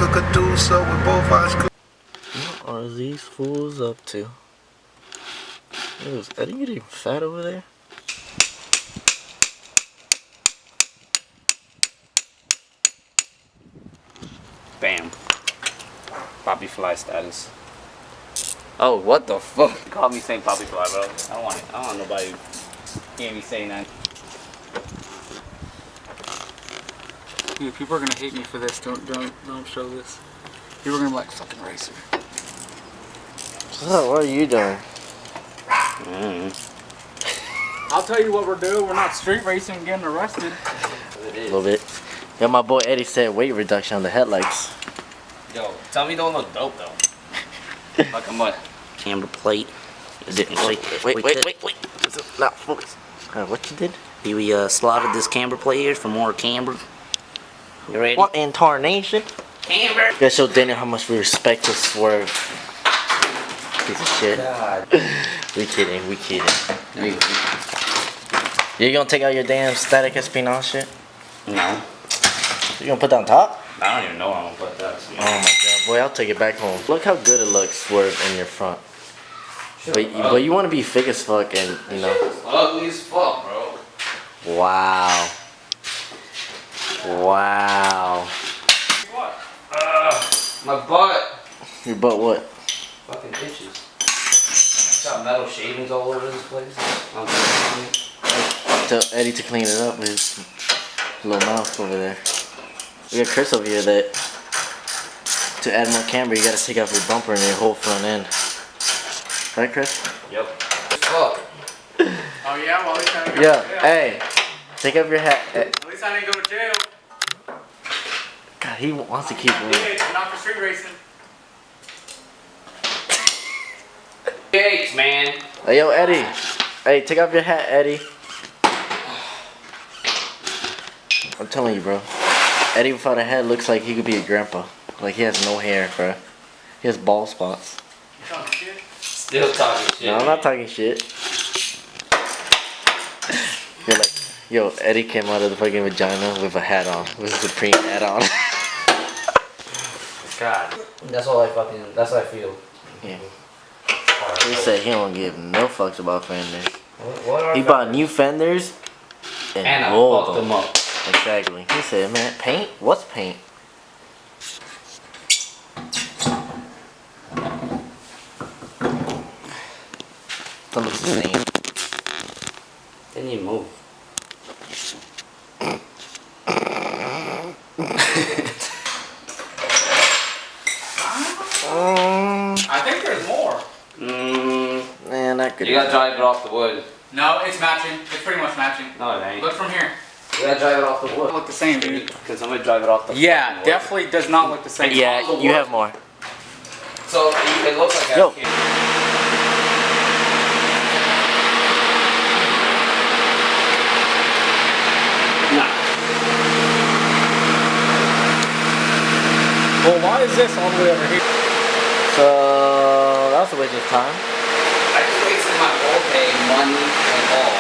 nigga could do so with both eyes closed. What are these fools up to? Is Eddie getting fat over there? Bam. Poppy fly status. Oh, what the fuck? Call me saying poppy fly, bro. I don't want nobody hearing me saying that. Dude, people are gonna hate me for this. Don't show this. People are gonna be like, fucking racer. So what are you doing? I'll tell you what we're doing. We're not street racing and getting arrested. A little bit. Yeah, my boy Eddie said weight reduction on the headlights. Yo, tell me don't look dope though. Fucking what? Camber plate. Is it? Wait. Is it not focus? What you did? We slotted this camber plate here for more camber. You ready? What in tarnation? Camber! You gotta show Daniel how much we respect his swerve. Piece of shit. God. We kidding. You gonna take out your damn static espionage shit? No. You gonna put that on top? I don't even know how I'm gonna put that. Oh my god, boy, I'll take it back home. Look how good it looks, swerve in your front. But you want to be thick as fuck and, you know. It's ugly as fuck, bro. Wow. Wow. What? My butt. Your butt what? Fucking itches. Got metal shavings all over this place. Tell Eddie to clean it up with his little mouth over there. We got Chris over here that to add more camber you gotta take off your bumper and your whole front end. Right, Chris? Yep. Fuck. Oh yeah, well at least I didn't go Yeah, to jail. hey, take off your hat. At least I didn't go to jail. God, he wants to keep moving. Yeah, not for street racing. Cakes, man. Hey, yo, Eddie. Hey, take off your hat, Eddie. I'm telling you, bro. Eddie without a hat looks like he could be a grandpa. Like he has no hair, bro. He has bald spots. You talking shit? Still talking shit. No, I'm not talking shit. You're like, yo, Eddie came out of the fucking vagina with a hat on. With a Supreme hat on. God. That's all I that's how I feel. Yeah. He said he don't give no fucks about fenders. What are He bought new fenders and I rolled fucked them up. Exactly. He said, man, paint? What's paint? That looks the same. Didn't even move. I think there's more. Man, that could You gotta drive it off the wood. No, it's matching. It's pretty much matching. No, it ain't. Look from here. You gotta drive it off the wood. It look the same, dude. Can somebody drive it off the Yeah, fucking wood? definitely does not look the same. Yeah, you have more. So it looks like Yo. Well, why is this all the way over here? So, that was a waste of time. I just wasted my whole pay, money, and all.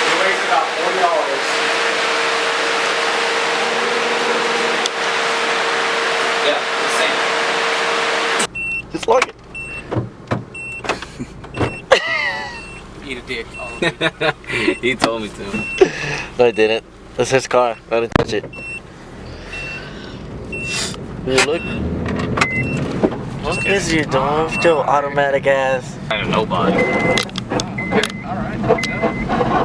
You wasted about $40. Yeah, the same. Just like it. Eat a dick. All of it. He told me to. No, I didn't. That's his car. I didn't touch it. Hey, look. What is you doing with your automatic ass? I don't know nobody. Okay, alright.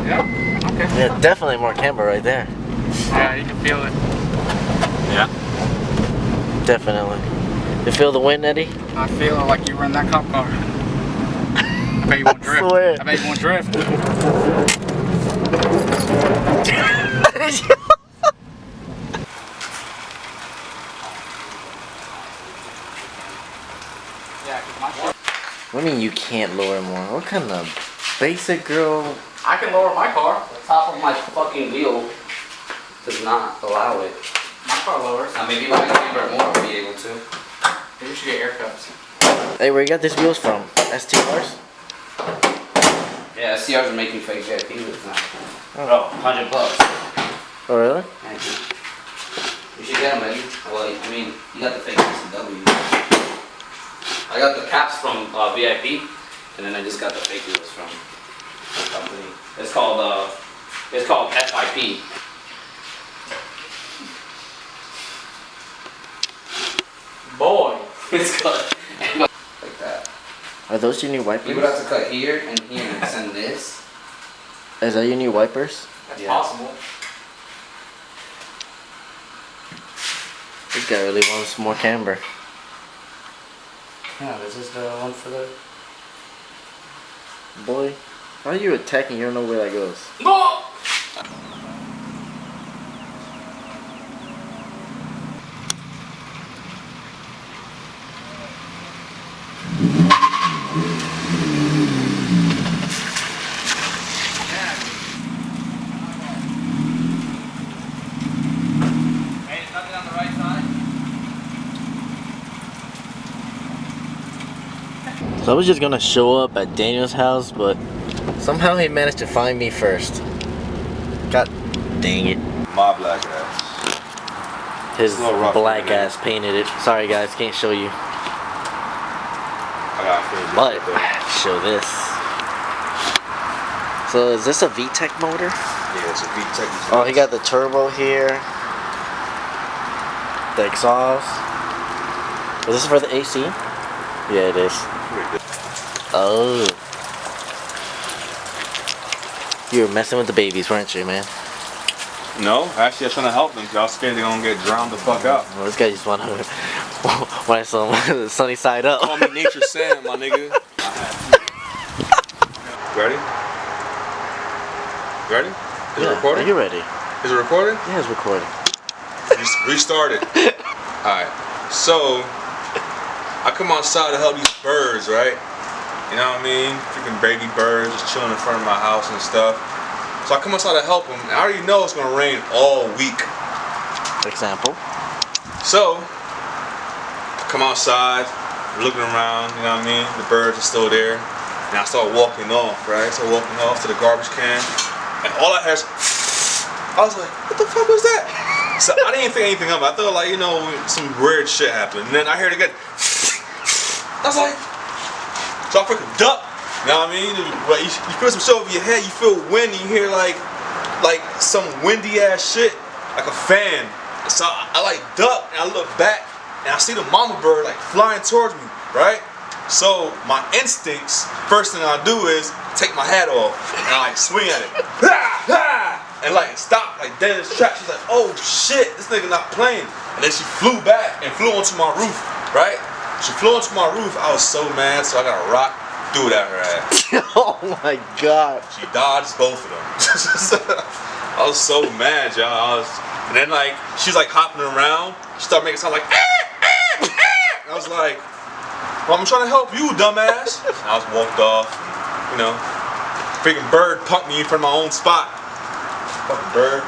Yeah. Okay. Yeah, definitely more camber right there. Yeah, you can feel it. Yeah. Definitely. You feel the wind, Eddie? I feel like you run that cop car. I bet you won't drift. swear. I bet you won't drift. Yeah, 'cause my shit. What do you mean you can't lower more? What kind of basic girl? I can lower my car. The top of my fucking wheel does not allow it. My car lowers. Now maybe when I camber more, I'll be able to. Maybe you should get air cups. Hey, where you got these wheels from? STRs? Yeah, SCRs are making fake VIP wheels now. Oh, $100. Oh, really? Thank you. You should get them, Eddie. Well, I mean, you got the fake CW. I got the caps from VIP, and then I just got the fake wheels from the company. It's called FIP. Boy, it's called like that. Are those your new wipers? You would have to cut here and here and send this. Is that your new wipers? That's possible. This guy really wants some more camber. Yeah, this is the one for the... Boy, how are you attacking? You don't know where that goes. No! So I was just gonna show up at Daniel's house, but somehow he managed to find me first. God dang it. My black ass. His It's a little rough black right now. ass painted it. Sorry guys, can't show you. I gotta finish But it though. show this. So is this a VTEC motor? Yeah, it's a VTEC. Oh, he got the turbo here. The exhaust. Is this for the AC? Yeah, it is. Oh. You were messing with the babies, weren't you, man? No, actually I was trying to help them because I was scared they're gonna get drowned the fuck out. Well, this guy just wanted some sunny side up. Call me Nature Sam, my nigga. Ready? Ready? Is it recording? Are you ready? Is it recording? Yeah, it's recording. Restart it. Alright, so I come outside to help these birds, right? You know what I mean? Freaking baby birds just chilling in front of my house and stuff. So I come outside to help them. And I already know it's gonna rain all week. Example. So I come outside, looking around, you know what I mean? The birds are still there. And I start walking off, right? So walking off to the garbage can. And all I heard is, I was like, what the fuck was that? So I didn't think anything of it. I thought like, you know, some weird shit happened. And then I heard it again. I was like, so I freaking duck. You know what I mean? Like you put some shit over your head, you feel wind, and you hear like some windy ass shit, like a fan. And so I like duck and I look back and I see the mama bird like flying towards me, right? So my instincts, first thing I do is take my hat off and I like swing at it. And like stop, like dead in its tracks. She's like, oh shit, this nigga not playing. And then she flew back and flew onto my roof, right? She flew onto my roof. I was so mad, so I got a rock, threw it at her ass. Oh my god. She dodged both of them. I was so mad, y'all. And then like she's like hopping around. She started making sound like And I was like, well, I'm trying to help you, dumbass. And I was walked off. And, you know, freaking bird punked me in front of my own spot. Fucking bird.